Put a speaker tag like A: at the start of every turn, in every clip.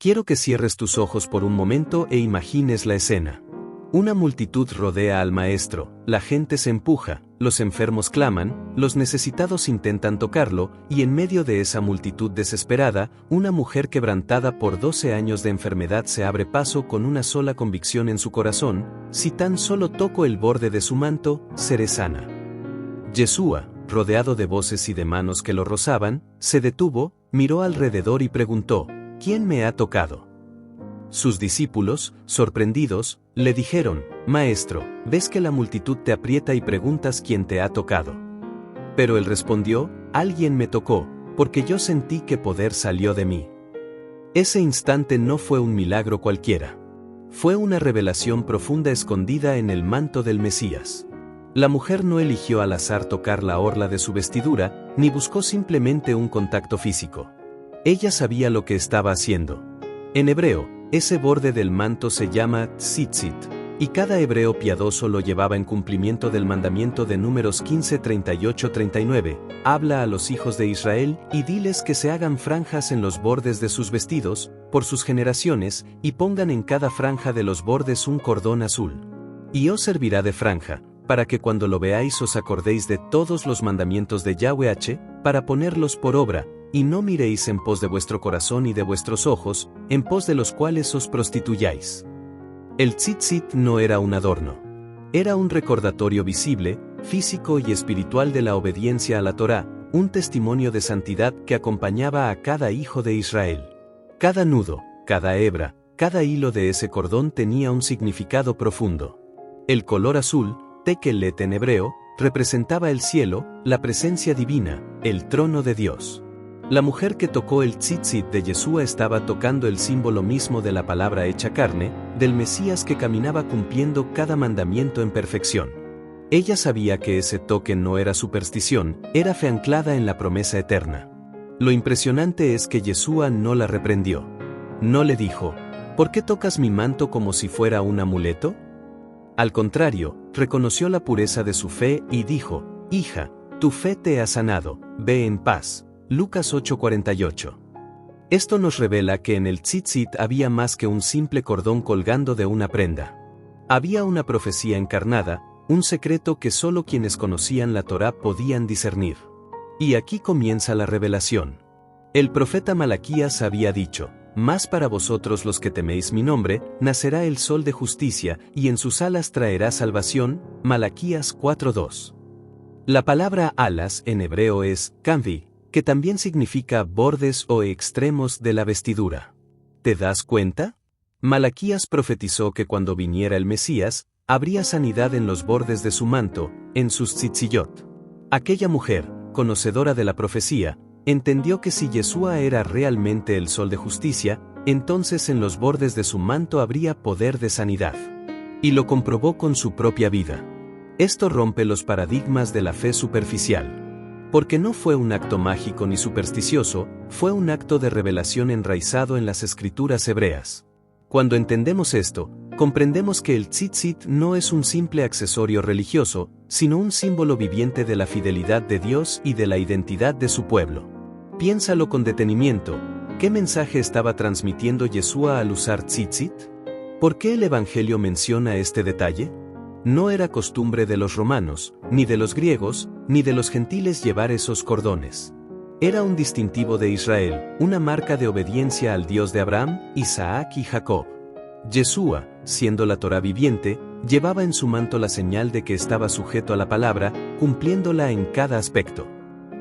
A: Quiero que cierres tus ojos por un momento e imagines la escena. Una multitud rodea al maestro, la gente se empuja, los enfermos claman, los necesitados intentan tocarlo, y en medio de esa multitud desesperada, una mujer quebrantada por 12 años de enfermedad se abre paso con una sola convicción en su corazón: si tan solo toco el borde de su manto, seré sana. Yeshua, rodeado de voces y de manos que lo rozaban, se detuvo, miró alrededor y preguntó: ¿quién me ha tocado? Sus discípulos, sorprendidos, le dijeron: Maestro, ves que la multitud te aprieta y preguntas quién te ha tocado. Pero él respondió: alguien me tocó, porque yo sentí que poder salió de mí. Ese instante no fue un milagro cualquiera. Fue una revelación profunda escondida en el manto del Mesías. La mujer no eligió al azar tocar la orla de su vestidura, ni buscó simplemente un contacto físico. Ella sabía lo que estaba haciendo. En hebreo, ese borde del manto se llama tzitzit, y cada hebreo piadoso lo llevaba en cumplimiento del mandamiento de Números 15, 38-39, habla a los hijos de Israel y diles que se hagan franjas en los bordes de sus vestidos, por sus generaciones, y pongan en cada franja de los bordes un cordón azul. Y os servirá de franja, para que cuando lo veáis os acordéis de todos los mandamientos de Yahweh, para ponerlos por obra, y no miréis en pos de vuestro corazón y de vuestros ojos, en pos de los cuales os prostituyáis. El tzitzit no era un adorno. Era un recordatorio visible, físico y espiritual de la obediencia a la Torá, un testimonio de santidad que acompañaba a cada hijo de Israel. Cada nudo, cada hebra, cada hilo de ese cordón tenía un significado profundo. El color azul, tekelet en hebreo, representaba el cielo, la presencia divina, el trono de Dios. La mujer que tocó el tzitzit de Yeshua estaba tocando el símbolo mismo de la palabra hecha carne, del Mesías que caminaba cumpliendo cada mandamiento en perfección. Ella sabía que ese toque no era superstición, era fe anclada en la promesa eterna. Lo impresionante es que Yeshua no la reprendió. No le dijo: ¿por qué tocas mi manto como si fuera un amuleto? Al contrario, reconoció la pureza de su fe y dijo: hija, tu fe te ha sanado, ve en paz. Lucas 8:48. Esto nos revela que en el tzitzit había más que un simple cordón colgando de una prenda. Había una profecía encarnada, un secreto que solo quienes conocían la Torá podían discernir. Y aquí comienza la revelación. El profeta Malaquías había dicho: mas para vosotros los que teméis mi nombre, nacerá el sol de justicia, y en sus alas traerá salvación. Malaquías 4:2. La palabra alas en hebreo es kanvi, que también significa bordes o extremos de la vestidura. ¿Te das cuenta? Malaquías profetizó que cuando viniera el Mesías, habría sanidad en los bordes de su manto, en sus tzitziyot. Aquella mujer, conocedora de la profecía, entendió que si Yeshua era realmente el sol de justicia, entonces en los bordes de su manto habría poder de sanidad. Y lo comprobó con su propia vida. Esto rompe los paradigmas de la fe superficial. Porque no fue un acto mágico ni supersticioso, fue un acto de revelación enraizado en las escrituras hebreas. Cuando entendemos esto, comprendemos que el tzitzit no es un simple accesorio religioso, sino un símbolo viviente de la fidelidad de Dios y de la identidad de su pueblo. Piénsalo con detenimiento. ¿Qué mensaje estaba transmitiendo Yeshua al usar tzitzit? ¿Por qué el Evangelio menciona este detalle? No era costumbre de los romanos, ni de los griegos, ni de los gentiles llevar esos cordones. Era un distintivo de Israel, una marca de obediencia al Dios de Abraham, Isaac y Jacob. Yeshua, siendo la Torá viviente, llevaba en su manto la señal de que estaba sujeto a la palabra, cumpliéndola en cada aspecto.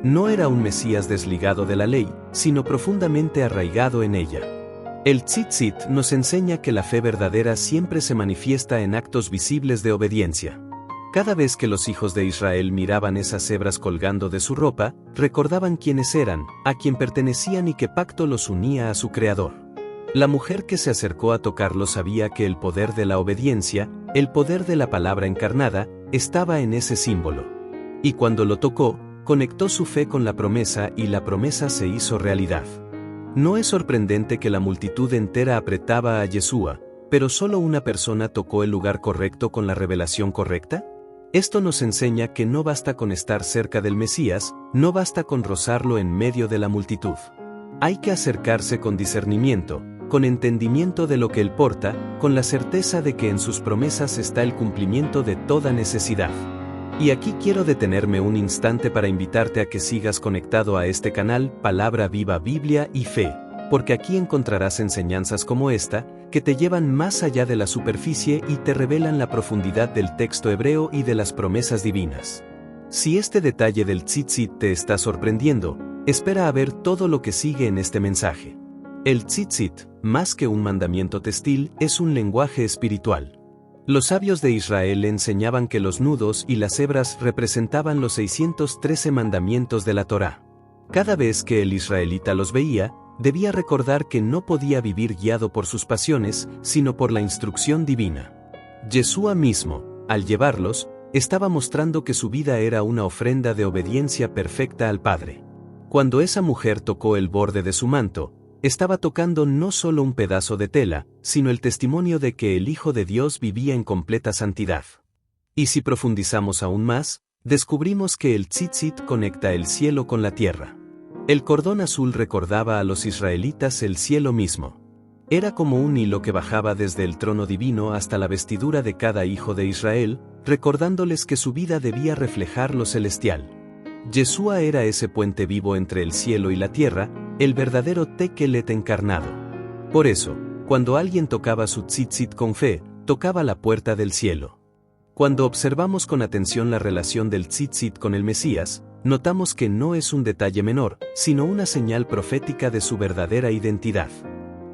A: No era un Mesías desligado de la ley, sino profundamente arraigado en ella. El tzitzit nos enseña que la fe verdadera siempre se manifiesta en actos visibles de obediencia. Cada vez que los hijos de Israel miraban esas hebras colgando de su ropa, recordaban quiénes eran, a quién pertenecían y qué pacto los unía a su Creador. La mujer que se acercó a tocarlo sabía que el poder de la obediencia, el poder de la palabra encarnada, estaba en ese símbolo. Y cuando lo tocó, conectó su fe con la promesa y la promesa se hizo realidad. No es sorprendente que la multitud entera apretaba a Yeshua, pero solo una persona tocó el lugar correcto con la revelación correcta. Esto nos enseña que no basta con estar cerca del Mesías, no basta con rozarlo en medio de la multitud. Hay que acercarse con discernimiento, con entendimiento de lo que Él porta, con la certeza de que en sus promesas está el cumplimiento de toda necesidad. Y aquí quiero detenerme un instante para invitarte a que sigas conectado a este canal, Palabra Viva Biblia y Fe, porque aquí encontrarás enseñanzas como esta, que te llevan más allá de la superficie y te revelan la profundidad del texto hebreo y de las promesas divinas. Si este detalle del tzitzit te está sorprendiendo, espera a ver todo lo que sigue en este mensaje. El tzitzit, más que un mandamiento textil, es un lenguaje espiritual. Los sabios de Israel enseñaban que los nudos y las hebras representaban los 613 mandamientos de la Torá. Cada vez que el israelita los veía, debía recordar que no podía vivir guiado por sus pasiones, sino por la instrucción divina. Yeshua mismo, al llevarlos, estaba mostrando que su vida era una ofrenda de obediencia perfecta al Padre. Cuando esa mujer tocó el borde de su manto, estaba tocando no solo un pedazo de tela, sino el testimonio de que el Hijo de Dios vivía en completa santidad. Y si profundizamos aún más, descubrimos que el tzitzit conecta el cielo con la tierra. El cordón azul recordaba a los israelitas el cielo mismo. Era como un hilo que bajaba desde el trono divino hasta la vestidura de cada hijo de Israel, recordándoles que su vida debía reflejar lo celestial. Yeshua era ese puente vivo entre el cielo y la tierra, el verdadero Tekelet encarnado. Por eso, cuando alguien tocaba su tzitzit con fe, tocaba la puerta del cielo. Cuando observamos con atención la relación del tzitzit con el Mesías, notamos que no es un detalle menor, sino una señal profética de su verdadera identidad.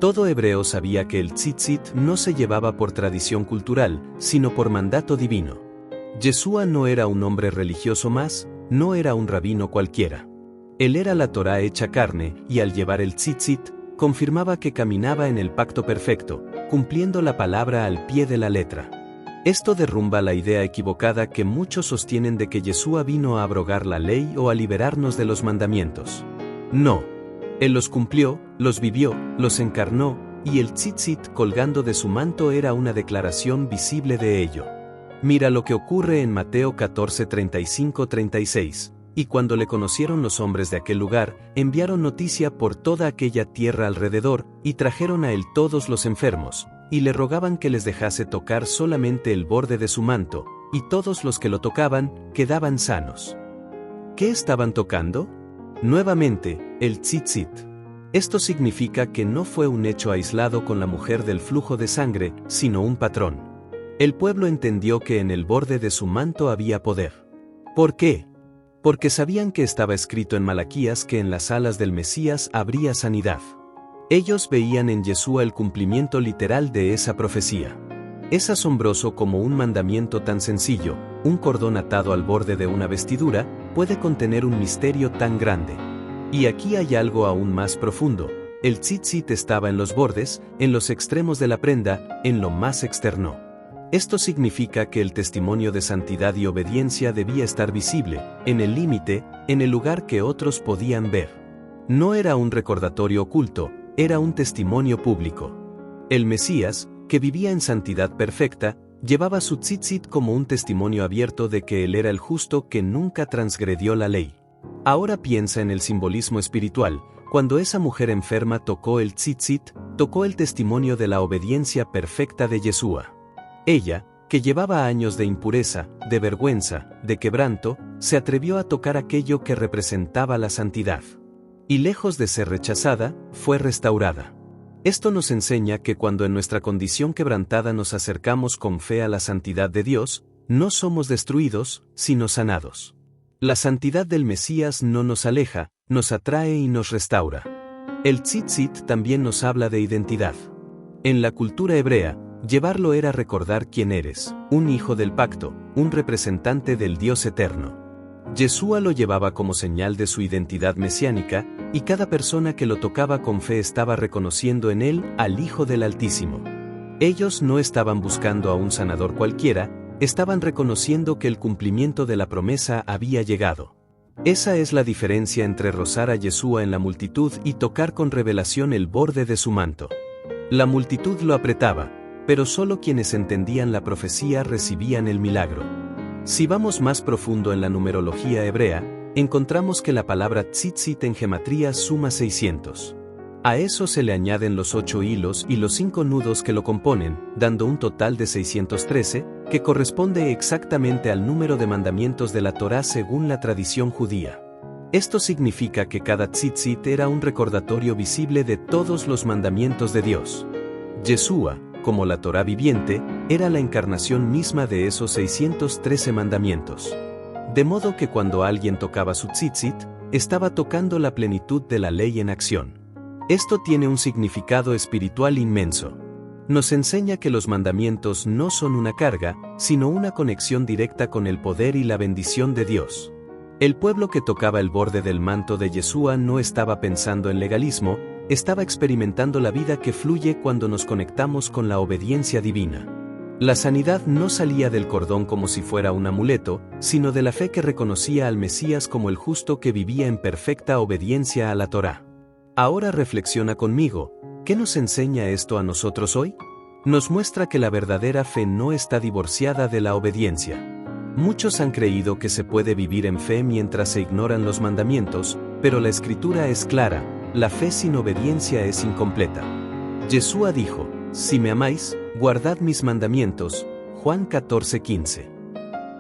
A: Todo hebreo sabía que el tzitzit no se llevaba por tradición cultural, sino por mandato divino. Yeshua no era un hombre religioso más, no era un rabino cualquiera. Él era la Torá hecha carne, y al llevar el tzitzit, confirmaba que caminaba en el pacto perfecto, cumpliendo la palabra al pie de la letra. Esto derrumba la idea equivocada que muchos sostienen de que Yeshua vino a abrogar la ley o a liberarnos de los mandamientos. No. Él los cumplió, los vivió, los encarnó, y el tzitzit colgando de su manto era una declaración visible de ello. Mira lo que ocurre en Mateo 14:35-36. Y cuando le conocieron los hombres de aquel lugar, enviaron noticia por toda aquella tierra alrededor, y trajeron a él todos los enfermos, y le rogaban que les dejase tocar solamente el borde de su manto, y todos los que lo tocaban, quedaban sanos. ¿Qué estaban tocando? Nuevamente, el tzitzit. Esto significa que no fue un hecho aislado con la mujer del flujo de sangre, sino un patrón. El pueblo entendió que en el borde de su manto había poder. ¿Por qué? Porque sabían que estaba escrito en Malaquías que en las alas del Mesías habría sanidad. Ellos veían en Yeshua el cumplimiento literal de esa profecía. Es asombroso cómo un mandamiento tan sencillo, un cordón atado al borde de una vestidura, puede contener un misterio tan grande. Y aquí hay algo aún más profundo. El tzitzit estaba en los bordes, en los extremos de la prenda, en lo más externo. Esto significa que el testimonio de santidad y obediencia debía estar visible, en el límite, en el lugar que otros podían ver. No era un recordatorio oculto, era un testimonio público. El Mesías, que vivía en santidad perfecta, llevaba su tzitzit como un testimonio abierto de que él era el justo que nunca transgredió la ley. Ahora piensa en el simbolismo espiritual. Cuando esa mujer enferma tocó el tzitzit, tocó el testimonio de la obediencia perfecta de Yeshua. Ella, que llevaba años de impureza, de vergüenza, de quebranto, se atrevió a tocar aquello que representaba la santidad. Y lejos de ser rechazada, fue restaurada. Esto nos enseña que cuando en nuestra condición quebrantada nos acercamos con fe a la santidad de Dios, no somos destruidos, sino sanados. La santidad del Mesías no nos aleja, nos atrae y nos restaura. El tzitzit también nos habla de identidad. En la cultura hebrea, llevarlo era recordar quién eres, un hijo del pacto, un representante del Dios eterno. Yeshua lo llevaba como señal de su identidad mesiánica, y cada persona que lo tocaba con fe estaba reconociendo en él al Hijo del Altísimo. Ellos no estaban buscando a un sanador cualquiera, estaban reconociendo que el cumplimiento de la promesa había llegado. Esa es la diferencia entre rozar a Yeshua en la multitud y tocar con revelación el borde de su manto. La multitud lo apretaba, pero solo quienes entendían la profecía recibían el milagro. Si vamos más profundo en la numerología hebrea, encontramos que la palabra tzitzit en gematría suma 600. A eso se le añaden los 8 hilos y los 5 nudos que lo componen, dando un total de 613, que corresponde exactamente al número de mandamientos de la Torá según la tradición judía. Esto significa que cada tzitzit era un recordatorio visible de todos los mandamientos de Dios. Yeshua, como la Torá viviente, era la encarnación misma de esos 613 mandamientos. De modo que cuando alguien tocaba su tzitzit, estaba tocando la plenitud de la ley en acción. Esto tiene un significado espiritual inmenso. Nos enseña que los mandamientos no son una carga, sino una conexión directa con el poder y la bendición de Dios. El pueblo que tocaba el borde del manto de Yeshua no estaba pensando en legalismo, estaba experimentando la vida que fluye cuando nos conectamos con la obediencia divina. La sanidad no salía del cordón como si fuera un amuleto, sino de la fe que reconocía al Mesías como el justo que vivía en perfecta obediencia a la Torá. Ahora reflexiona conmigo, ¿qué nos enseña esto a nosotros hoy? Nos muestra que la verdadera fe no está divorciada de la obediencia. Muchos han creído que se puede vivir en fe mientras se ignoran los mandamientos, pero la Escritura es clara, la fe sin obediencia es incompleta. Yeshua dijo, si me amáis, guardad mis mandamientos, Juan 14:15.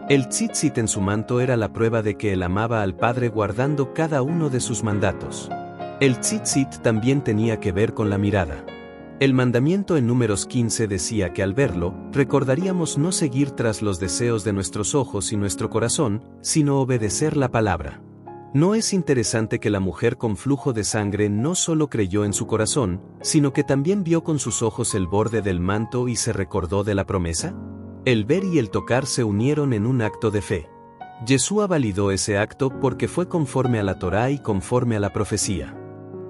A: El tzitzit en su manto era la prueba de que él amaba al Padre guardando cada uno de sus mandatos. El tzitzit también tenía que ver con la mirada. El mandamiento en Números 15 decía que al verlo, recordaríamos no seguir tras los deseos de nuestros ojos y nuestro corazón, sino obedecer la palabra. ¿No es interesante que la mujer con flujo de sangre no solo creyó en su corazón, sino que también vio con sus ojos el borde del manto y se recordó de la promesa? El ver y el tocar se unieron en un acto de fe. Yeshua validó ese acto porque fue conforme a la Torá y conforme a la profecía.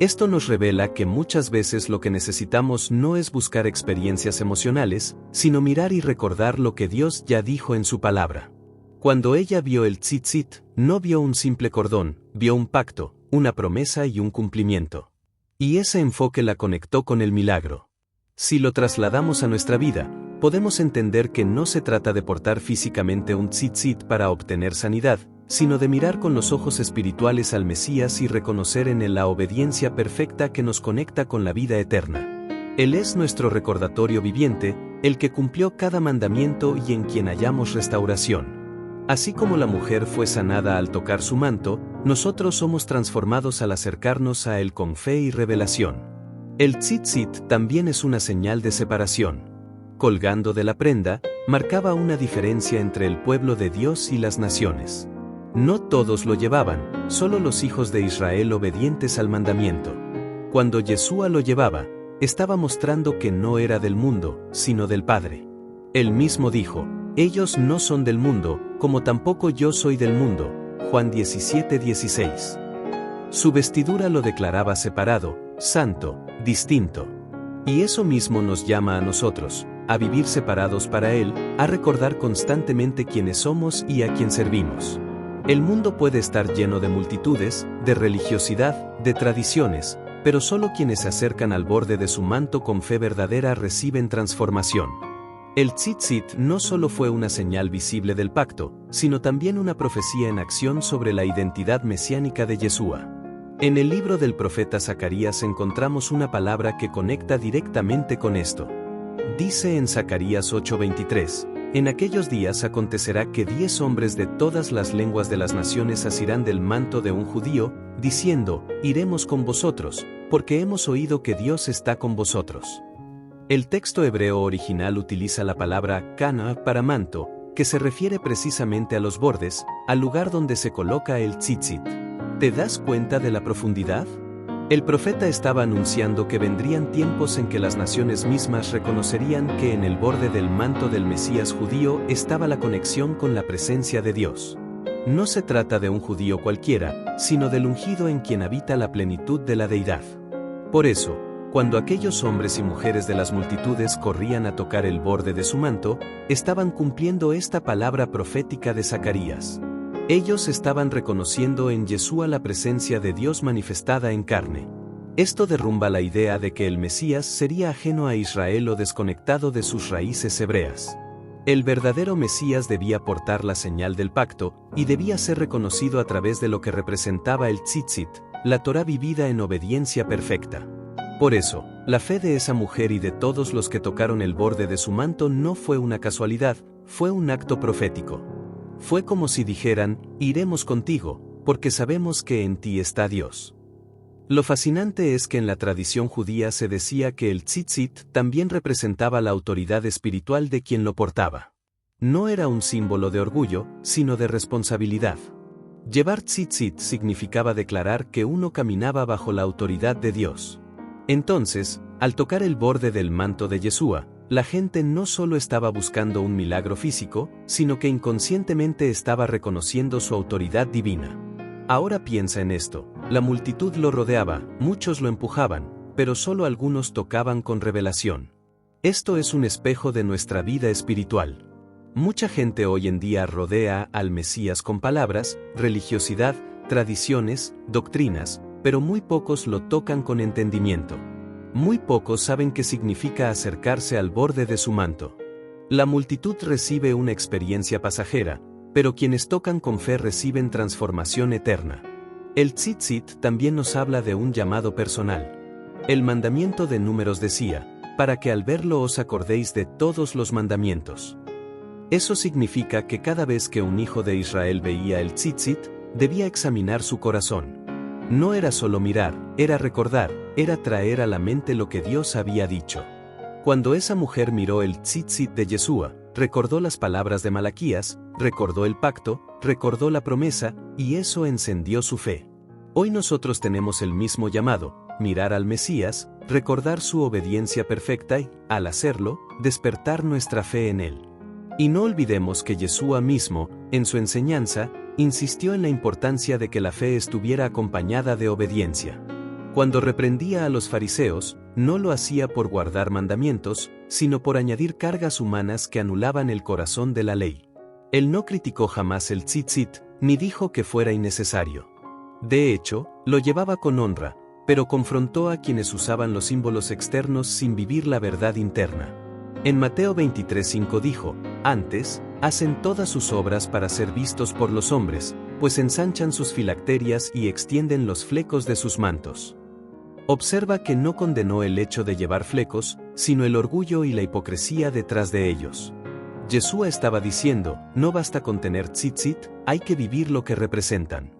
A: Esto nos revela que muchas veces lo que necesitamos no es buscar experiencias emocionales, sino mirar y recordar lo que Dios ya dijo en su palabra. Cuando ella vio el tzitzit, no vio un simple cordón, vio un pacto, una promesa y un cumplimiento. Y ese enfoque la conectó con el milagro. Si lo trasladamos a nuestra vida, podemos entender que no se trata de portar físicamente un tzitzit para obtener sanidad, sino de mirar con los ojos espirituales al Mesías y reconocer en él la obediencia perfecta que nos conecta con la vida eterna. Él es nuestro recordatorio viviente, el que cumplió cada mandamiento y en quien hallamos restauración. Así como la mujer fue sanada al tocar su manto, nosotros somos transformados al acercarnos a él con fe y revelación. El tzitzit también es una señal de separación. Colgando de la prenda, marcaba una diferencia entre el pueblo de Dios y las naciones. No todos lo llevaban, solo los hijos de Israel obedientes al mandamiento. Cuando Yeshua lo llevaba, estaba mostrando que no era del mundo, sino del Padre. Él mismo dijo, ellos no son del mundo, como tampoco yo soy del mundo, Juan 17:16. Su vestidura lo declaraba separado, santo, distinto. Y eso mismo nos llama a nosotros, a vivir separados para Él, a recordar constantemente quiénes somos y a quién servimos. El mundo puede estar lleno de multitudes, de religiosidad, de tradiciones, pero solo quienes se acercan al borde de su manto con fe verdadera reciben transformación. El tzitzit no solo fue una señal visible del pacto, sino también una profecía en acción sobre la identidad mesiánica de Yeshua. En el libro del profeta Zacarías encontramos una palabra que conecta directamente con esto. Dice en Zacarías 8:23, en aquellos días acontecerá que 10 hombres de todas las lenguas de las naciones asirán del manto de un judío, diciendo, iremos con vosotros, porque hemos oído que Dios está con vosotros. El texto hebreo original utiliza la palabra kana para manto, que se refiere precisamente a los bordes, al lugar donde se coloca el tzitzit. ¿Te das cuenta de la profundidad? El profeta estaba anunciando que vendrían tiempos en que las naciones mismas reconocerían que en el borde del manto del Mesías judío estaba la conexión con la presencia de Dios. No se trata de un judío cualquiera, sino del ungido en quien habita la plenitud de la deidad. Por eso, cuando aquellos hombres y mujeres de las multitudes corrían a tocar el borde de su manto, estaban cumpliendo esta palabra profética de Zacarías. Ellos estaban reconociendo en Yeshua la presencia de Dios manifestada en carne. Esto derrumba la idea de que el Mesías sería ajeno a Israel o desconectado de sus raíces hebreas. El verdadero Mesías debía portar la señal del pacto, y debía ser reconocido a través de lo que representaba el tzitzit, la Torá vivida en obediencia perfecta. Por eso, la fe de esa mujer y de todos los que tocaron el borde de su manto no fue una casualidad, fue un acto profético. Fue como si dijeran, iremos contigo, porque sabemos que en ti está Dios. Lo fascinante es que en la tradición judía se decía que el tzitzit también representaba la autoridad espiritual de quien lo portaba. No era un símbolo de orgullo, sino de responsabilidad. Llevar tzitzit significaba declarar que uno caminaba bajo la autoridad de Dios. Entonces, al tocar el borde del manto de Yeshua, la gente no solo estaba buscando un milagro físico, sino que inconscientemente estaba reconociendo su autoridad divina. Ahora piensa en esto, la multitud lo rodeaba, muchos lo empujaban, pero solo algunos tocaban con revelación. Esto es un espejo de nuestra vida espiritual. Mucha gente hoy en día rodea al Mesías con palabras, religiosidad, tradiciones, doctrinas, pero muy pocos lo tocan con entendimiento. Muy pocos saben qué significa acercarse al borde de su manto. La multitud recibe una experiencia pasajera, pero quienes tocan con fe reciben transformación eterna. El tzitzit también nos habla de un llamado personal. El mandamiento de Números decía, para que al verlo os acordéis de todos los mandamientos. Eso significa que cada vez que un hijo de Israel veía el tzitzit, debía examinar su corazón. No era solo mirar, era recordar, era traer a la mente lo que Dios había dicho. Cuando esa mujer miró el tzitzit de Yeshua, recordó las palabras de Malaquías, recordó el pacto, recordó la promesa, y eso encendió su fe. Hoy nosotros tenemos el mismo llamado, mirar al Mesías, recordar su obediencia perfecta y, al hacerlo, despertar nuestra fe en él. Y no olvidemos que Yeshua mismo, en su enseñanza, insistió en la importancia de que la fe estuviera acompañada de obediencia. Cuando reprendía a los fariseos, no lo hacía por guardar mandamientos, sino por añadir cargas humanas que anulaban el corazón de la ley. Él no criticó jamás el tzitzit, ni dijo que fuera innecesario. De hecho, lo llevaba con honra, pero confrontó a quienes usaban los símbolos externos sin vivir la verdad interna. En Mateo 23:5 dijo, antes, hacen todas sus obras para ser vistos por los hombres, pues ensanchan sus filacterias y extienden los flecos de sus mantos. Observa que no condenó el hecho de llevar flecos, sino el orgullo y la hipocresía detrás de ellos. Yeshua estaba diciendo, no basta con tener tzitzit, hay que vivir lo que representan.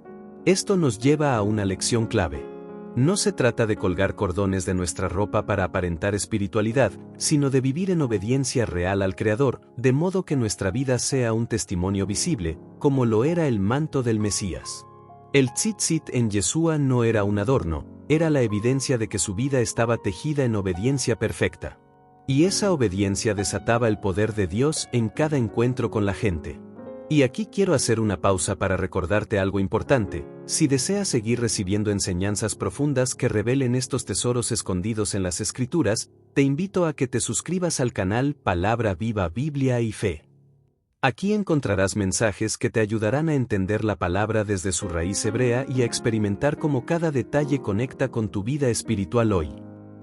A: Esto nos lleva a una lección clave. No se trata de colgar cordones de nuestra ropa para aparentar espiritualidad, sino de vivir en obediencia real al Creador, de modo que nuestra vida sea un testimonio visible, como lo era el manto del Mesías. El tzitzit en Yeshua no era un adorno, era la evidencia de que su vida estaba tejida en obediencia perfecta. Y esa obediencia desataba el poder de Dios en cada encuentro con la gente. Y aquí quiero hacer una pausa para recordarte algo importante. Si deseas seguir recibiendo enseñanzas profundas que revelen estos tesoros escondidos en las Escrituras, te invito a que te suscribas al canal Palabra Viva Biblia y Fe. Aquí encontrarás mensajes que te ayudarán a entender la palabra desde su raíz hebrea y a experimentar cómo cada detalle conecta con tu vida espiritual hoy.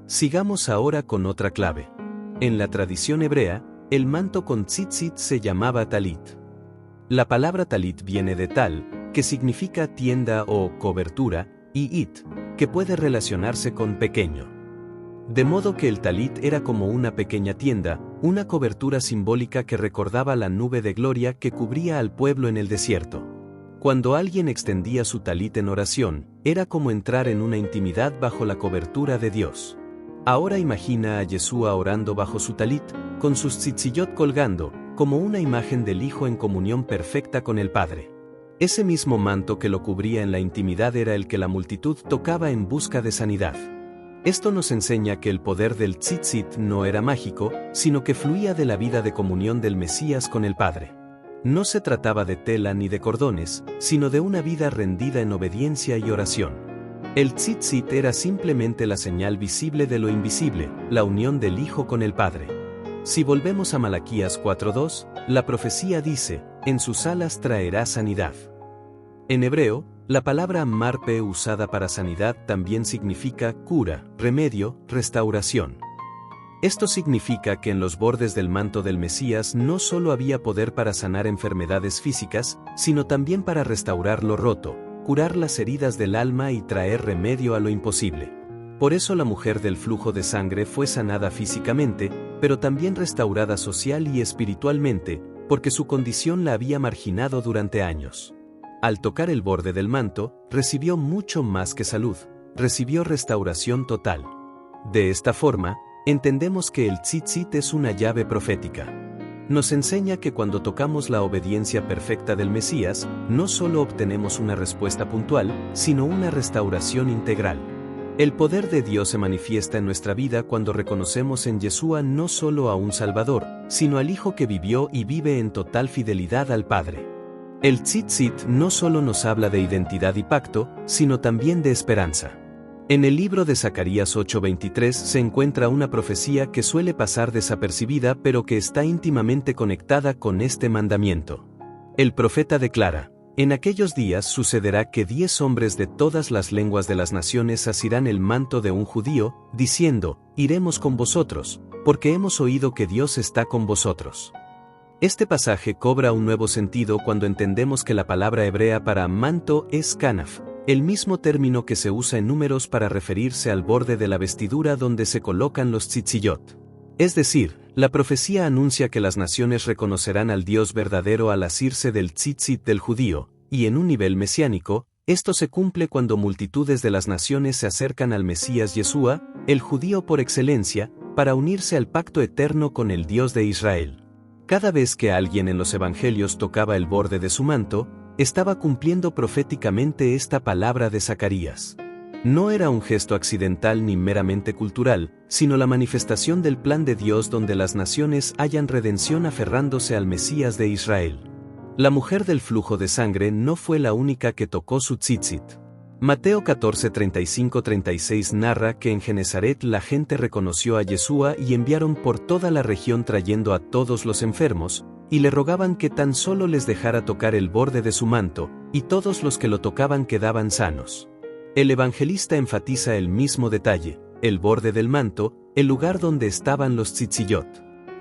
A: Sigamos ahora con otra clave. En la tradición hebrea, el manto con tzitzit se llamaba talit. La palabra talit viene de tal, que significa tienda o cobertura, y it, que puede relacionarse con pequeño. De modo que el talit era como una pequeña tienda, una cobertura simbólica que recordaba la nube de gloria que cubría al pueblo en el desierto. Cuando alguien extendía su talit en oración, era como entrar en una intimidad bajo la cobertura de Dios. Ahora imagina a Yeshua orando bajo su talit, con sus tzitzillot colgando, como una imagen del Hijo en comunión perfecta con el Padre. Ese mismo manto que lo cubría en la intimidad era el que la multitud tocaba en busca de sanidad. Esto nos enseña que el poder del tzitzit no era mágico, sino que fluía de la vida de comunión del Mesías con el Padre. No se trataba de tela ni de cordones, sino de una vida rendida en obediencia y oración. El tzitzit era simplemente la señal visible de lo invisible, la unión del Hijo con el Padre. Si volvemos a Malaquías 4:2, la profecía dice, en sus alas traerá sanidad. En hebreo, la palabra marpe usada para sanidad también significa cura, remedio, restauración. Esto significa que en los bordes del manto del Mesías no solo había poder para sanar enfermedades físicas, sino también para restaurar lo roto, curar las heridas del alma y traer remedio a lo imposible. Por eso la mujer del flujo de sangre fue sanada físicamente, pero también restaurada social y espiritualmente, porque su condición la había marginado durante años. Al tocar el borde del manto, recibió mucho más que salud, recibió restauración total. De esta forma, entendemos que el tzitzit es una llave profética. Nos enseña que cuando tocamos la obediencia perfecta del Mesías, no solo obtenemos una respuesta puntual, sino una restauración integral. El poder de Dios se manifiesta en nuestra vida cuando reconocemos en Yeshua no solo a un Salvador, sino al Hijo que vivió y vive en total fidelidad al Padre. El tzitzit no solo nos habla de identidad y pacto, sino también de esperanza. En el libro de Zacarías 8:23 se encuentra una profecía que suele pasar desapercibida pero que está íntimamente conectada con este mandamiento. El profeta declara: en aquellos días sucederá que 10 hombres de todas las lenguas de las naciones asirán el manto de un judío, diciendo: iremos con vosotros, porque hemos oído que Dios está con vosotros. Este pasaje cobra un nuevo sentido cuando entendemos que la palabra hebrea para manto es kanaf, el mismo término que se usa en Números para referirse al borde de la vestidura donde se colocan los tzitzillot. Es decir, la profecía anuncia que las naciones reconocerán al Dios verdadero al asirse del tzitzit del judío, y en un nivel mesiánico, esto se cumple cuando multitudes de las naciones se acercan al Mesías Yeshua, el judío por excelencia, para unirse al pacto eterno con el Dios de Israel. Cada vez que alguien en los evangelios tocaba el borde de su manto, estaba cumpliendo proféticamente esta palabra de Zacarías. No era un gesto accidental ni meramente cultural, sino la manifestación del plan de Dios donde las naciones hallan redención aferrándose al Mesías de Israel. La mujer del flujo de sangre no fue la única que tocó su tzitzit. Mateo 14:35-36 narra que en Genezaret la gente reconoció a Yeshua y enviaron por toda la región trayendo a todos los enfermos, y le rogaban que tan solo les dejara tocar el borde de su manto, y todos los que lo tocaban quedaban sanos. El evangelista enfatiza el mismo detalle: el borde del manto, el lugar donde estaban los tzitzillot.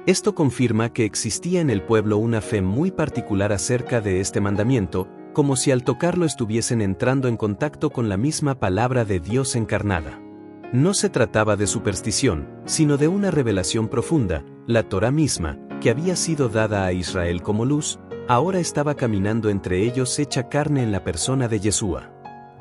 A: Esto confirma que existía en el pueblo una fe muy particular acerca de este mandamiento, como si al tocarlo estuviesen entrando en contacto con la misma palabra de Dios encarnada. No se trataba de superstición, sino de una revelación profunda. La Torá misma, que había sido dada a Israel como luz, ahora estaba caminando entre ellos hecha carne en la persona de Yeshua.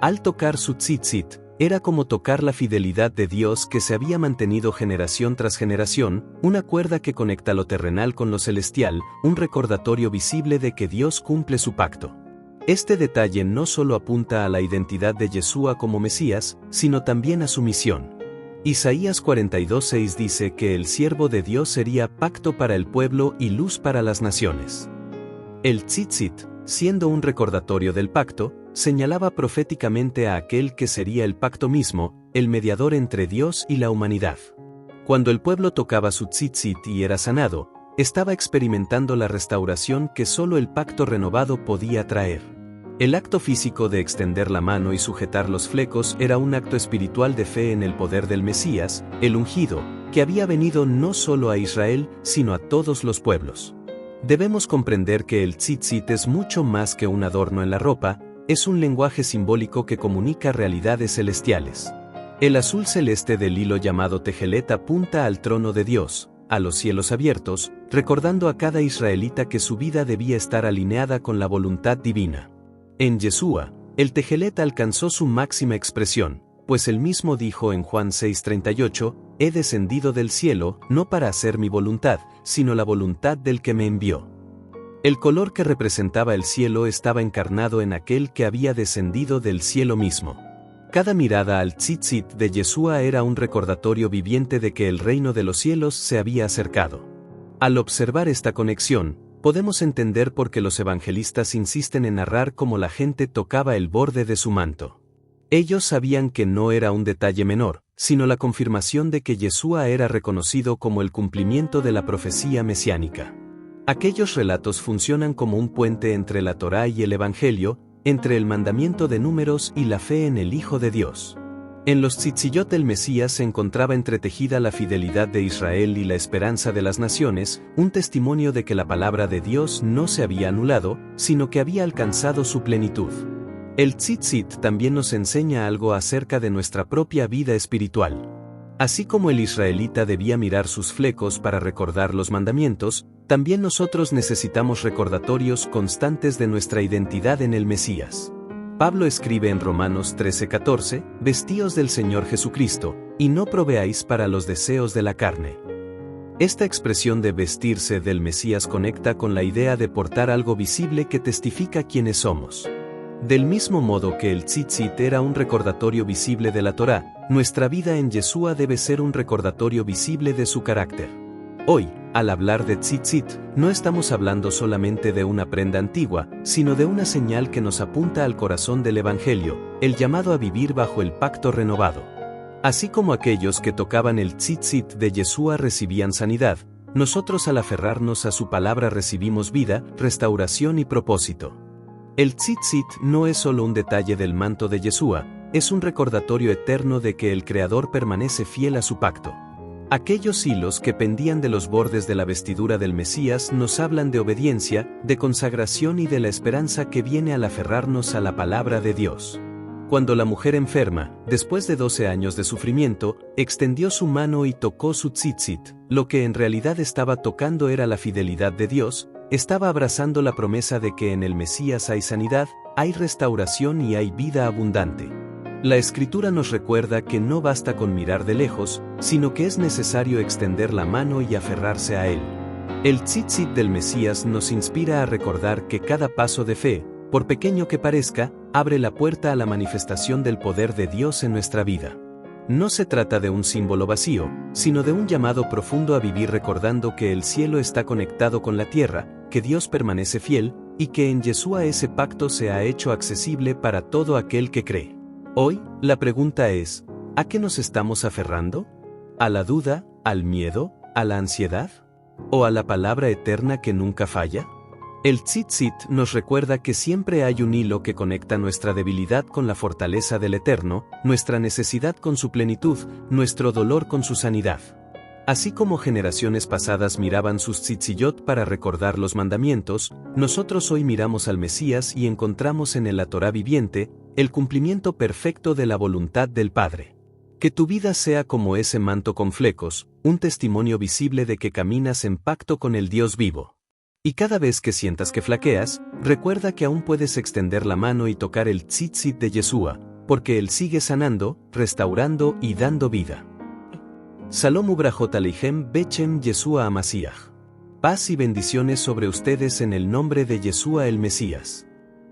A: Al tocar su tzitzit, era como tocar la fidelidad de Dios que se había mantenido generación tras generación, una cuerda que conecta lo terrenal con lo celestial, un recordatorio visible de que Dios cumple su pacto. Este detalle no solo apunta a la identidad de Yeshua como Mesías, sino también a su misión. Isaías 42:6 dice que el siervo de Dios sería pacto para el pueblo y luz para las naciones. El tzitzit, siendo un recordatorio del pacto, señalaba proféticamente a aquel que sería el pacto mismo, el mediador entre Dios y la humanidad. Cuando el pueblo tocaba su tzitzit y era sanado, estaba experimentando la restauración que solo el pacto renovado podía traer. El acto físico de extender la mano y sujetar los flecos era un acto espiritual de fe en el poder del Mesías, el ungido, que había venido no solo a Israel, sino a todos los pueblos. Debemos comprender que el tzitzit es mucho más que un adorno en la ropa, es un lenguaje simbólico que comunica realidades celestiales. El azul celeste del hilo llamado tejelet apunta al trono de Dios, a los cielos abiertos, recordando a cada israelita que su vida debía estar alineada con la voluntad divina. En Yeshua, el tejelet alcanzó su máxima expresión, pues él mismo dijo en Juan 6:38, «He descendido del cielo, no para hacer mi voluntad, sino la voluntad del que me envió». El color que representaba el cielo estaba encarnado en aquel que había descendido del cielo mismo. Cada mirada al tzitzit de Yeshua era un recordatorio viviente de que el reino de los cielos se había acercado. Al observar esta conexión, podemos entender por qué los evangelistas insisten en narrar cómo la gente tocaba el borde de su manto. Ellos sabían que no era un detalle menor, sino la confirmación de que Yeshua era reconocido como el cumplimiento de la profecía mesiánica. Aquellos relatos funcionan como un puente entre la Torá y el Evangelio, entre el mandamiento de Números y la fe en el Hijo de Dios. En los tzitzillot del Mesías se encontraba entretejida la fidelidad de Israel y la esperanza de las naciones, un testimonio de que la palabra de Dios no se había anulado, sino que había alcanzado su plenitud. El tzitzit también nos enseña algo acerca de nuestra propia vida espiritual. Así como el israelita debía mirar sus flecos para recordar los mandamientos, también nosotros necesitamos recordatorios constantes de nuestra identidad en el Mesías. Pablo escribe en Romanos 13:14, «Vestíos del Señor Jesucristo, y no proveáis para los deseos de la carne». Esta expresión de vestirse del Mesías conecta con la idea de portar algo visible que testifica quiénes somos. Del mismo modo que el tzitzit era un recordatorio visible de la Torá, nuestra vida en Yeshua debe ser un recordatorio visible de su carácter. Hoy, al hablar de tzitzit, no estamos hablando solamente de una prenda antigua, sino de una señal que nos apunta al corazón del Evangelio, el llamado a vivir bajo el pacto renovado. Así como aquellos que tocaban el tzitzit de Yeshua recibían sanidad, nosotros al aferrarnos a su palabra recibimos vida, restauración y propósito. El tzitzit no es solo un detalle del manto de Yeshua, es un recordatorio eterno de que el Creador permanece fiel a su pacto. Aquellos hilos que pendían de los bordes de la vestidura del Mesías nos hablan de obediencia, de consagración y de la esperanza que viene al aferrarnos a la palabra de Dios. Cuando la mujer enferma, después de 12 años de sufrimiento, extendió su mano y tocó su tzitzit, lo que en realidad estaba tocando era la fidelidad de Dios, estaba abrazando la promesa de que en el Mesías hay sanidad, hay restauración y hay vida abundante. La Escritura nos recuerda que no basta con mirar de lejos, sino que es necesario extender la mano y aferrarse a él. El tzitzit del Mesías nos inspira a recordar que cada paso de fe, por pequeño que parezca, abre la puerta a la manifestación del poder de Dios en nuestra vida. No se trata de un símbolo vacío, sino de un llamado profundo a vivir recordando que el cielo está conectado con la tierra, que Dios permanece fiel, y que en Yeshua ese pacto se ha hecho accesible para todo aquel que cree. Hoy, la pregunta es, ¿a qué nos estamos aferrando? ¿A la duda, al miedo, a la ansiedad? ¿O a la palabra eterna que nunca falla? El tzitzit nos recuerda que siempre hay un hilo que conecta nuestra debilidad con la fortaleza del Eterno, nuestra necesidad con su plenitud, nuestro dolor con su sanidad. Así como generaciones pasadas miraban sus tzitziyot para recordar los mandamientos, nosotros hoy miramos al Mesías y encontramos en la Torá viviente, el cumplimiento perfecto de la voluntad del Padre. Que tu vida sea como ese manto con flecos, un testimonio visible de que caminas en pacto con el Dios vivo. Y cada vez que sientas que flaqueas, recuerda que aún puedes extender la mano y tocar el tzitzit de Yeshua, porque Él sigue sanando, restaurando y dando vida. Salom ubrajot aleichem bechem Yeshua HaMashiach. Paz y bendiciones sobre ustedes en el nombre de Yeshua el Mesías.